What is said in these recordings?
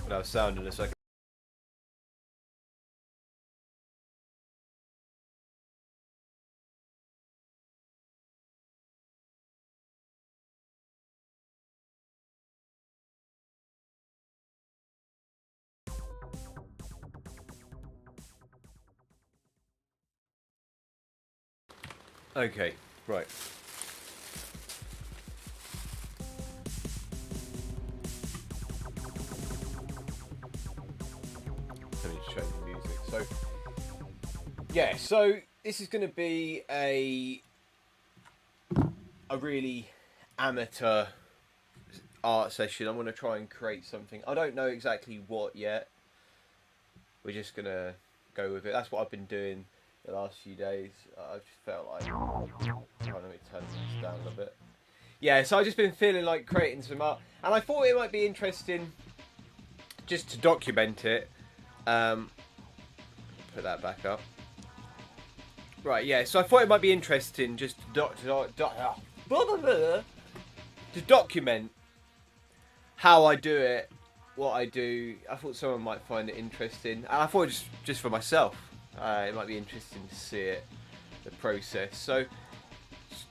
without sound in a second. Okay, right. Let me just show the music. So, yeah, so this is going to be a really amateur art session. I'm going to try and create something. I don't know exactly what yet. We're just going to go with it. That's what I've been doing the last few days. I've just felt like... Let me turn this down a little bit. Yeah, so I've just been feeling like creating some art. And I thought it might be interesting just to document it. Put that back up. Right, yeah, so I thought it might be interesting just to document how I do it, what I do. I thought someone might find it interesting. And I thought just for myself, it might be interesting to see it, the process. So,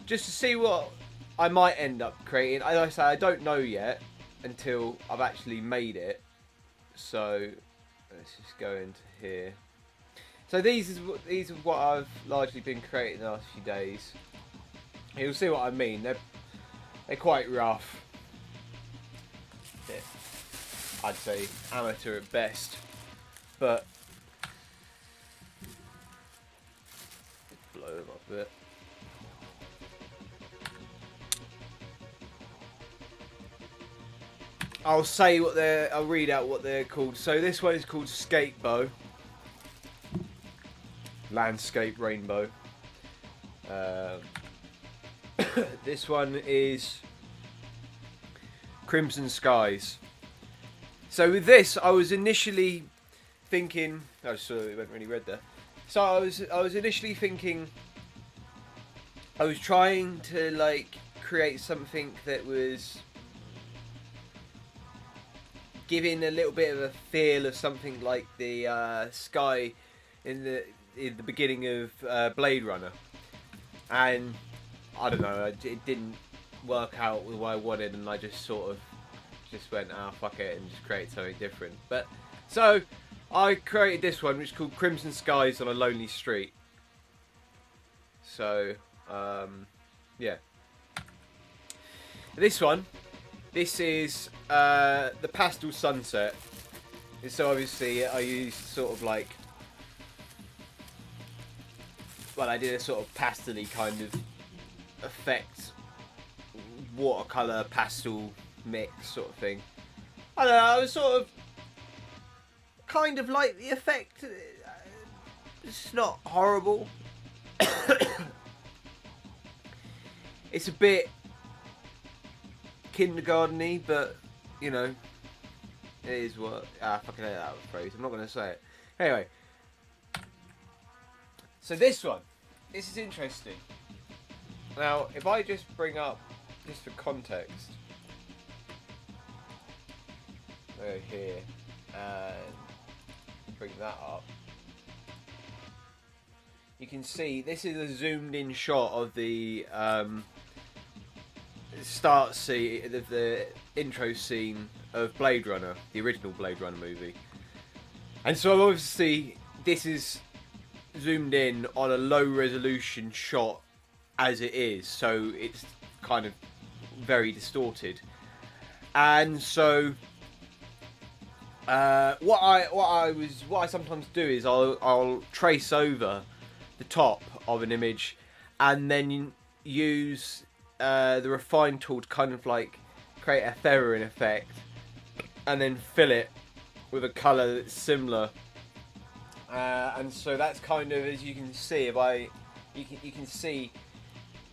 just to see what I might end up creating. As I say, I don't know yet until I've actually made it. So, let's just go into here. So these are what I've largely been creating the last few days. You'll see what I mean. They're quite rough. I'd say amateur at best, but blow them up a bit. I'll read out what they're called. So this one is called Skatebow. Landscape Rainbow. This one is Crimson Skies. So with this, I was initially thinking... Oh, sorry, it went really red there. So I was initially thinking... I was trying to, like, create something that was giving a little bit of a feel of something like the sky in the beginning of Blade Runner, and I don't know, it didn't work out with what I wanted, and I just sort of went, fuck it, and just created something different. But so I created this one, which is called Crimson Skies on a Lonely Street. So yeah, this is the pastel sunset. So obviously I used sort of like, well, I did a sort of pastel-y kind of effect, watercolour pastel mix sort of thing. I don't know, I was sort of kind of like the effect. It's not horrible. It's a bit kindergarten-y, but you know, it is what. Fucking hate that phrase. I'm not going to say it. Anyway, so this is interesting. Now, if I just bring up, just for context, go here and bring that up. You can see this is a zoomed in shot of the start scene, the intro scene of Blade Runner, the original Blade Runner movie. And so obviously this is zoomed in on a low resolution shot as it is, so it's kind of very distorted. And so what I sometimes do is I'll trace over the top of an image and then use the refine tool to kind of like create a feathering effect and then fill it with a colour that's similar. And so that's kind of, as you can see, you can see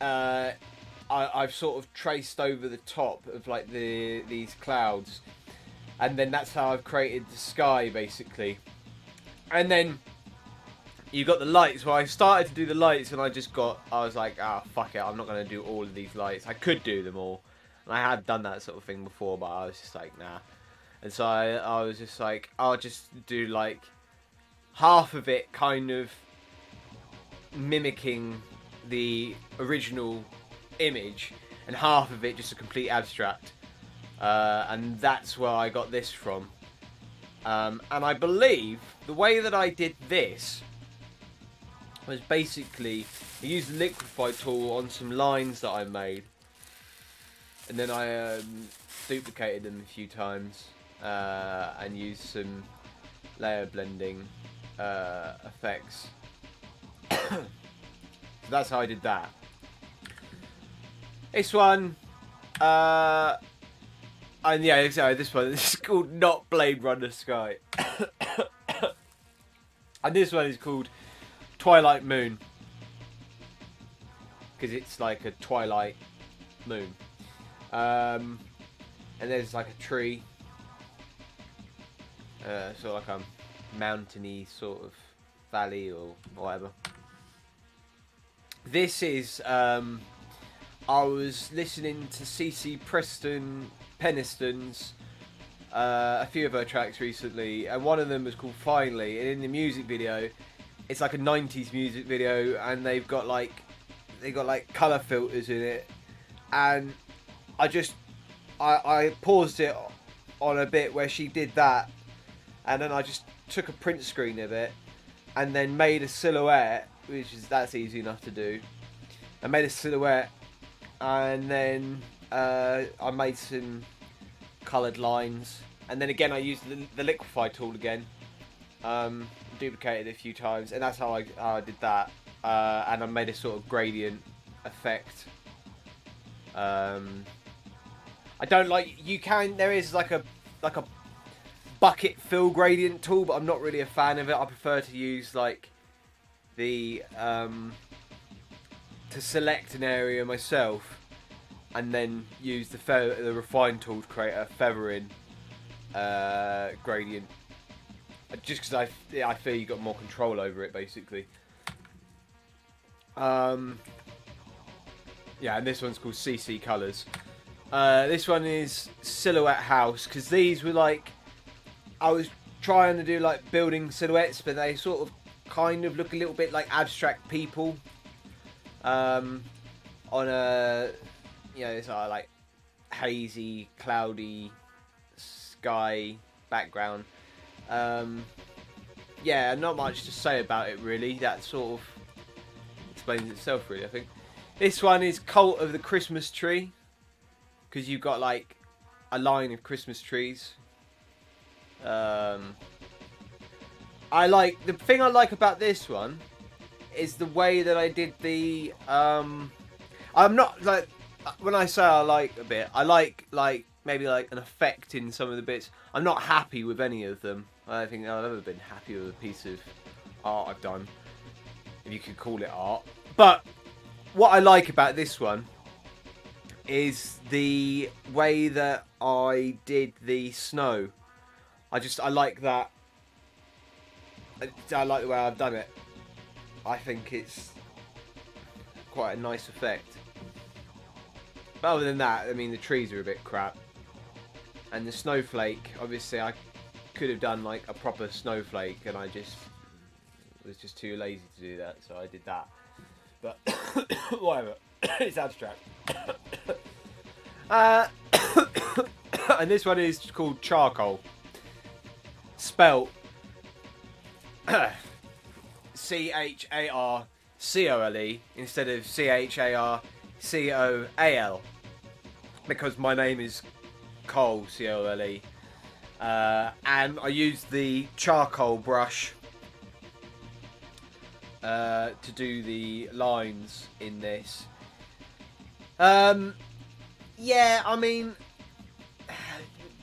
I've sort of traced over the top of like these clouds, and then that's how I've created the sky basically. And then you've got the lights. Well, I started to do the lights and I was like, fuck it, I'm not going to do all of these lights. I could do them all, and I had done that sort of thing before, but I was just like, nah. And so I was just like, I'll just do like half of it kind of mimicking the original image, and half of it just a complete abstract. And that's where I got this from. And I believe the way that I did this was basically I used the liquify tool on some lines that I made, and then I duplicated them a few times and used some layer blending effects. So that's how I did that. This one, and yeah, sorry, this one is called Not Blade Runner Sky, and this one is called Twilight Moon, because it's like a twilight moon. And there's like a tree, sort of like a mountainy sort of valley or whatever. This is, I was listening to CC Peniston's a few of her tracks recently, and one of them was called Finally, and in the music video, it's like a 90s music video, and they've got like colour filters in it, and I paused it on a bit where she did that, and then I just took a print screen of it and then made a silhouette, that's easy enough to do. I made a silhouette, and then I made some coloured lines, and then again I used the liquify tool again, duplicated it a few times, and that's how I did that. And I made a sort of gradient effect. I don't like, there is like a bucket fill gradient tool, but I'm not really a fan of it. I prefer to use like the to select an area myself, and then use the refine tool to create a feathering gradient. Just because I feel you got more control over it, basically. Yeah, and this one's called CC Colors. This one is Silhouette House, because these were like, I was trying to do like building silhouettes, but they sort of kind of look a little bit like abstract people on a, it's like hazy, cloudy sky background. Yeah, not much to say about it really. That sort of explains itself really, I think. This one is Cult of the Christmas Tree, because you've got like a line of Christmas trees. The thing I like about this one is the way that I did the I'm not like, when I say I like a bit, I like maybe like an effect in some of the bits. I'm not happy with any of them. I don't think I've ever been happy with a piece of art I've done, if you could call it art. But what I like about this one is the way that I did the snow. I like that. I like the way I've done it. I think it's quite a nice effect. But other than that, I mean, the trees are a bit crap. And the snowflake, obviously I could have done like a proper snowflake, and I was just too lazy to do that, so I did that. But whatever, it's abstract. And this one is called Charcoal, spelt CHARCOLE instead of CHARCOAL, because my name is Cole, COLE, and I used the charcoal brush to do the lines in this. Yeah, I mean,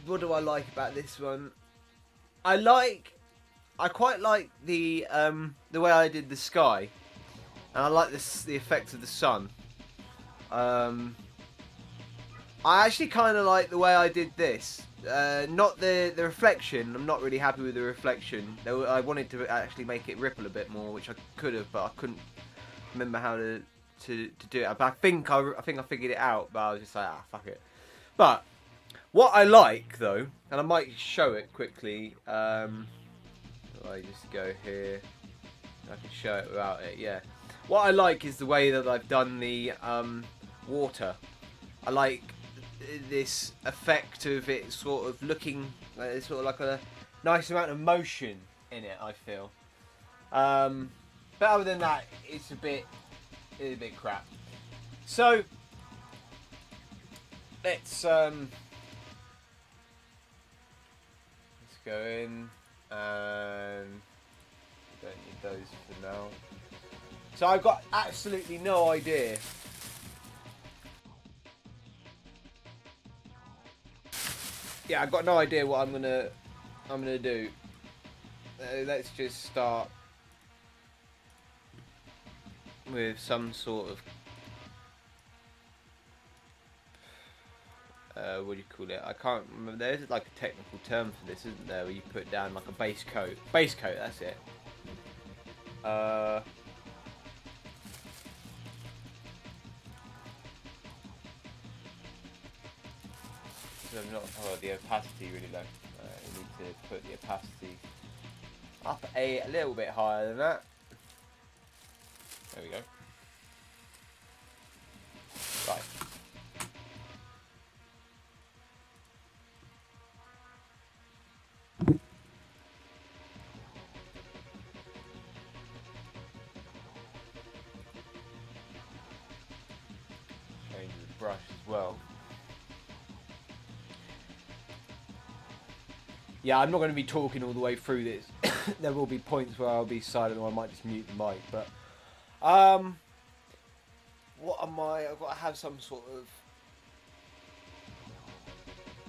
what do I like about this one? I quite like the way I did the sky, and I like the effects of the sun. I actually kind of like the way I did this. Not the reflection. I'm not really happy with the reflection. I wanted to actually make it ripple a bit more, which I could have, but I couldn't remember how to do it. But I think I figured it out, but I was just like, fuck it. But What I like, though, and I might show it quickly. I just go here. I can show it without it. Yeah. What I like is the way that I've done the water. I like this effect of it sort of looking sort of like a nice amount of motion in it, I feel. But other than that, it's a bit crap. So let's go in, and we don't need those for now. So I've got absolutely no idea. Yeah, I've got no idea what I'm gonna do. Let's just start with some sort of what do you call it? I can't remember. There's like a technical term for this, isn't there? Where you put down like a base coat. Base coat, that's it. I'm not. Oh, the opacity really low. You need to put the opacity up a little bit higher than that. There we go. Right. Change the brush as well. Yeah, I'm not going to be talking all the way through this. There will be points where I'll be silent, or I might just mute the mic. But what am I? I've got to have some sort of.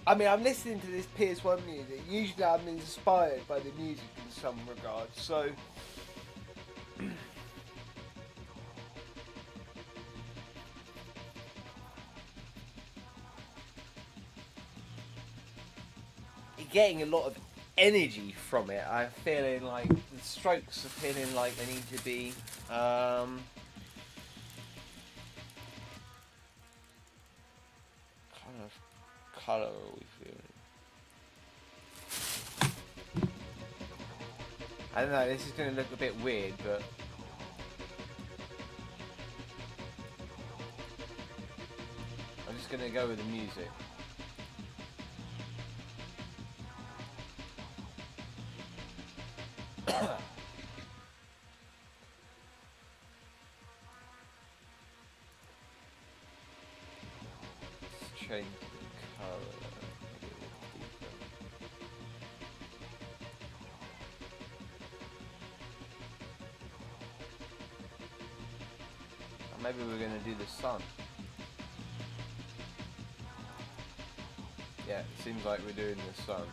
I mean, I'm listening to this PS1 music. Usually, I'm inspired by the music in some regard. So. Getting a lot of energy from it. I'm feeling like the strokes are feeling like they need to be kind of colour are we feeling? I don't know, this is going to look a bit weird, but I'm just going to go with the music. Change the colour. Maybe we're going to do the sun. Yeah, it seems like we're doing the sun.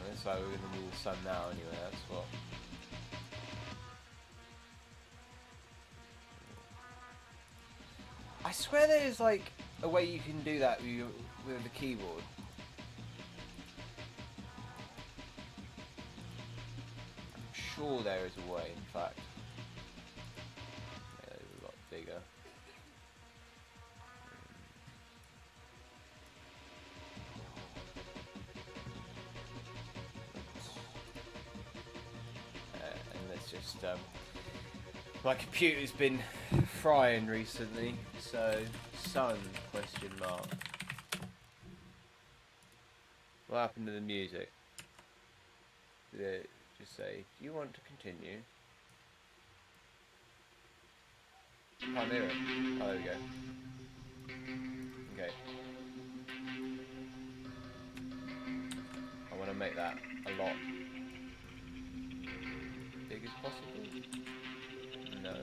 Looks like we're going to do the sun now anyway, that's what. I swear there's like a way you can do that with the keyboard. I'm sure there is a way, in fact. Yeah, it's a lot bigger. And let's just my computer's been frying recently, so sun question mark. What happened to the music? Did it just say, do you want to continue? Can't hear it. Oh, there we go. Okay. I want to make that a lot big as possible. No.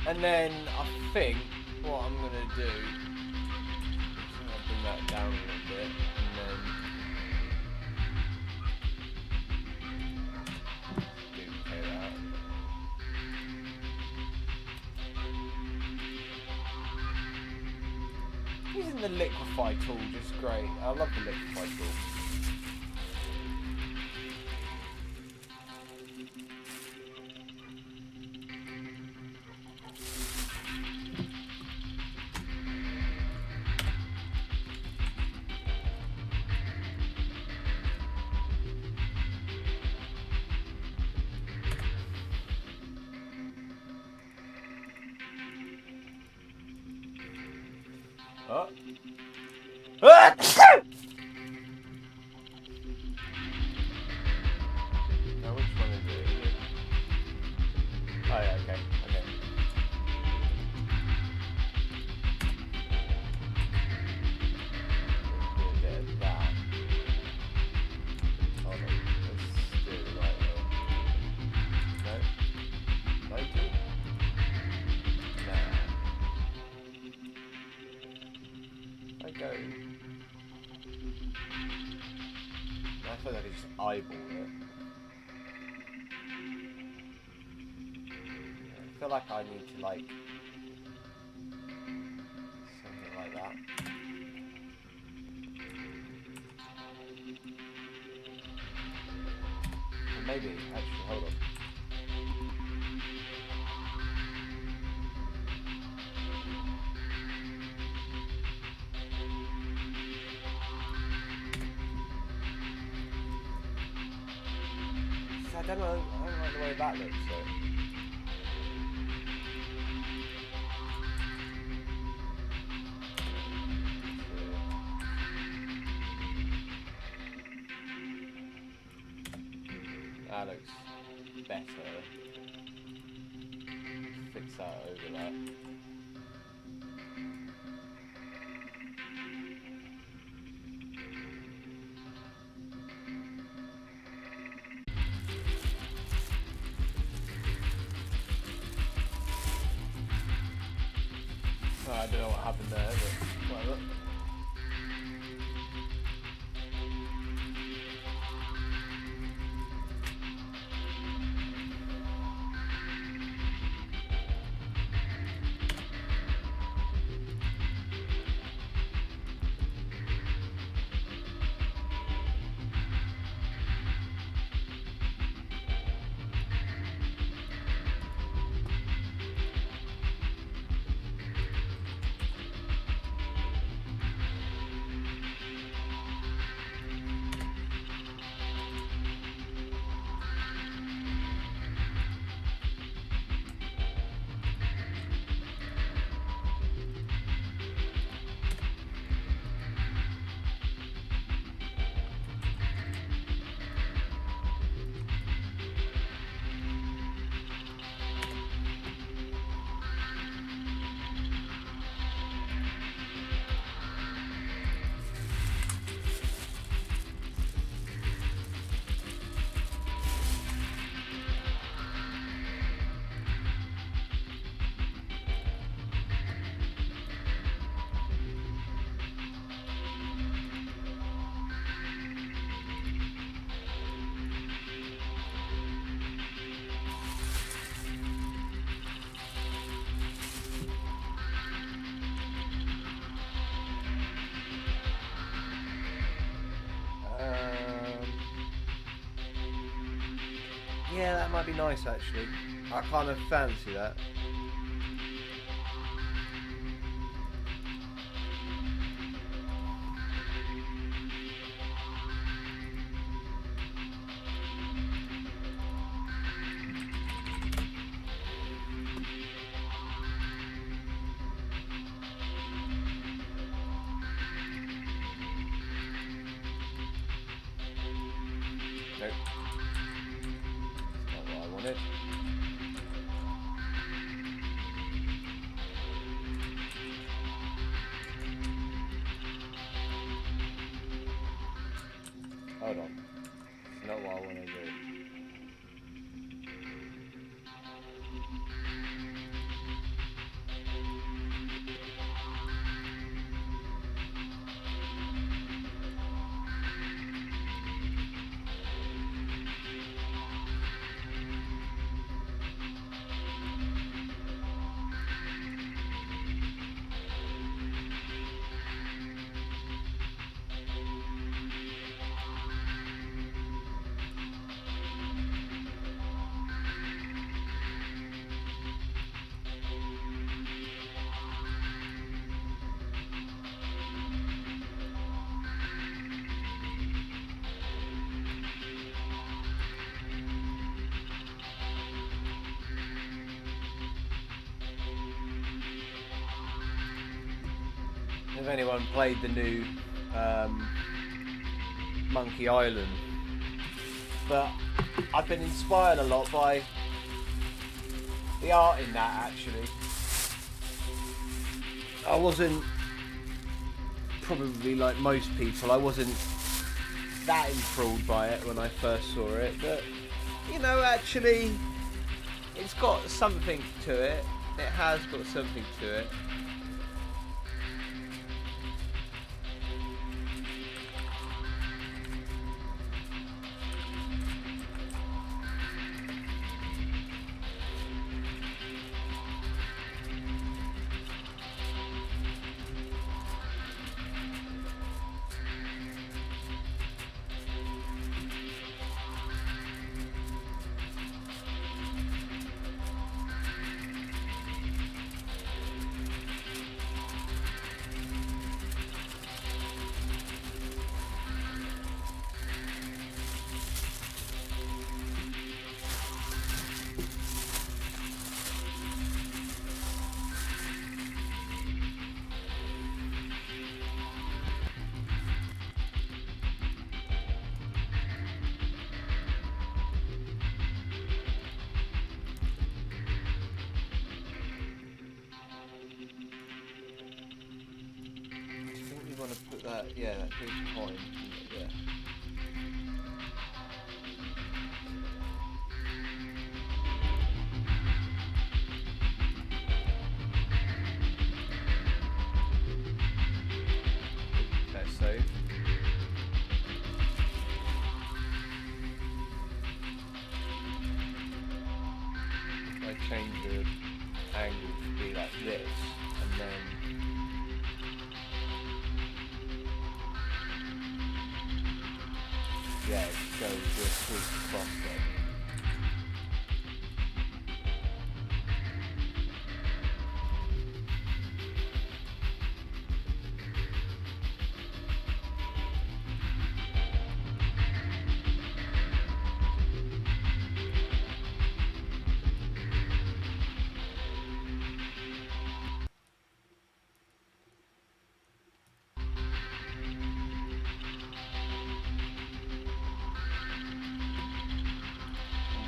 And then I think what I'm gonna do is I'm gonna bring that down a little bit, and then duplicate that. the liquefy tool just great. I love the liquefy tool. Oh. Ah! Now which one is it? Oh yeah, okay, okay. Do a bit of that. Hold on, let's do it right here. No? 90? Nah. I go. I feel like I could just eyeball it. I feel like I need to like something like that. Or maybe actually hold on. I don't like the way that looks, so. That looks better. Fix that over that. Oh, I don't know what happened there, but whatever. Yeah, that might be nice actually. I kind of fancy that. Nope. That's not what I wanted. Hold on. It's not what I want to do. if anyone played the new Monkey Island, but I've been inspired a lot by the art in that. Actually, I wasn't, probably like most people, I wasn't that enthralled by it when I first saw it, but you know, actually it's got something to it. It has got something to it. Yeah, that big coin. Yeah. That's safe. If I change the angle to be like this, and then yeah, it goes with across there.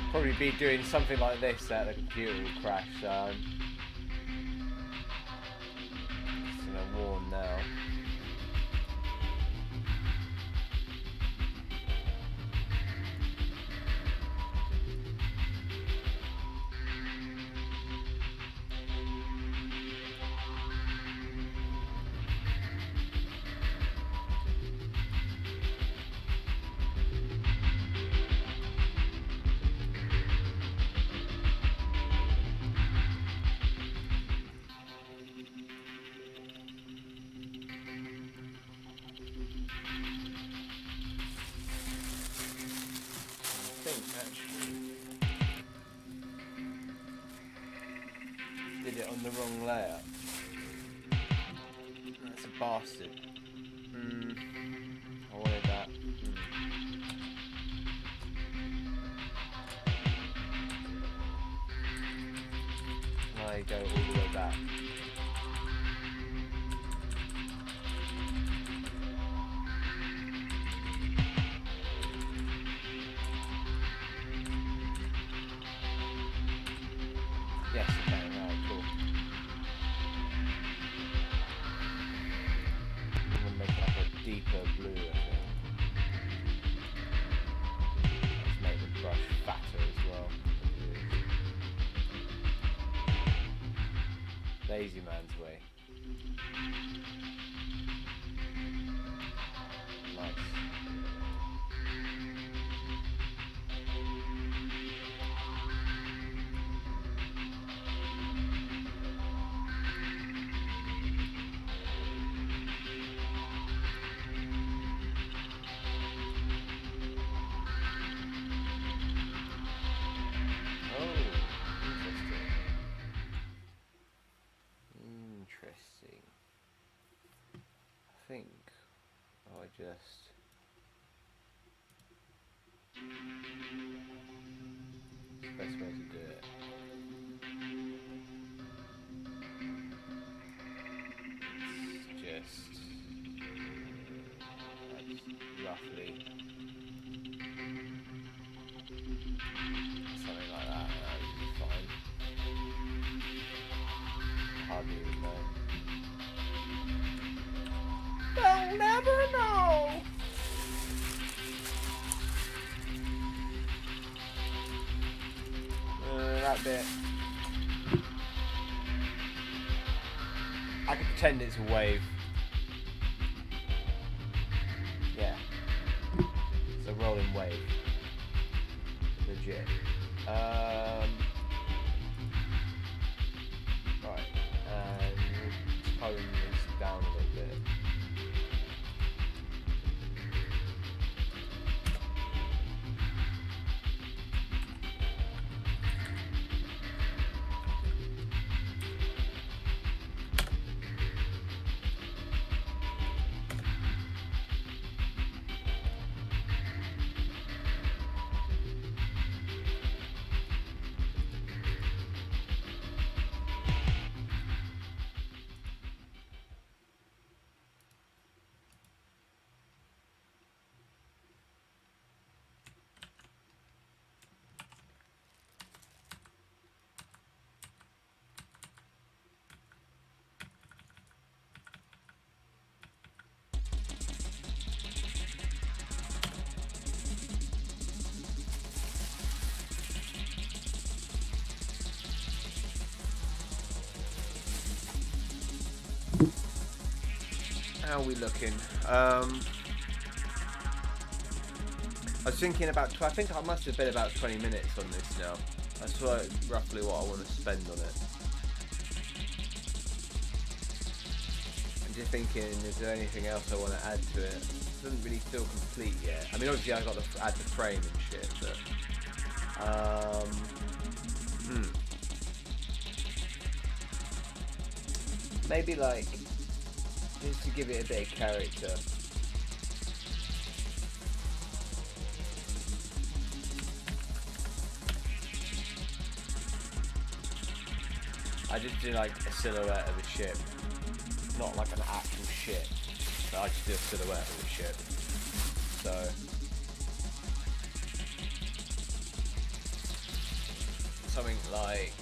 Probably be doing something like this that the computer will crash, so I'm just gonna warn now. Did it on the wrong layer. That's a bastard. I wanted that. I go all the way back. Yes, okay, right, cool. I'm gonna make it like a deeper blue, I think. Let's make the brush fatter as well. Lazy man's way. Nice. Interesting. I think I just it's the best way to do it. It's That's roughly something like that. That would be fine. Hardly even know. They'll never know. That bit. I can pretend it's a wave. Yeah. It's a rolling wave. Legit. Right. And we'll tone this down a little bit. How are we looking? I was thinking about. I think I must have been about 20 minutes on this now. That's roughly what I want to spend on it. I'm just thinking, is there anything else I want to add to it? It doesn't really feel complete yet. I mean, obviously I got to add the frame and shit, but maybe like just to give it a bit of character. I just do like a silhouette of a ship, not like an actual ship, but I just do a silhouette of a ship. So something like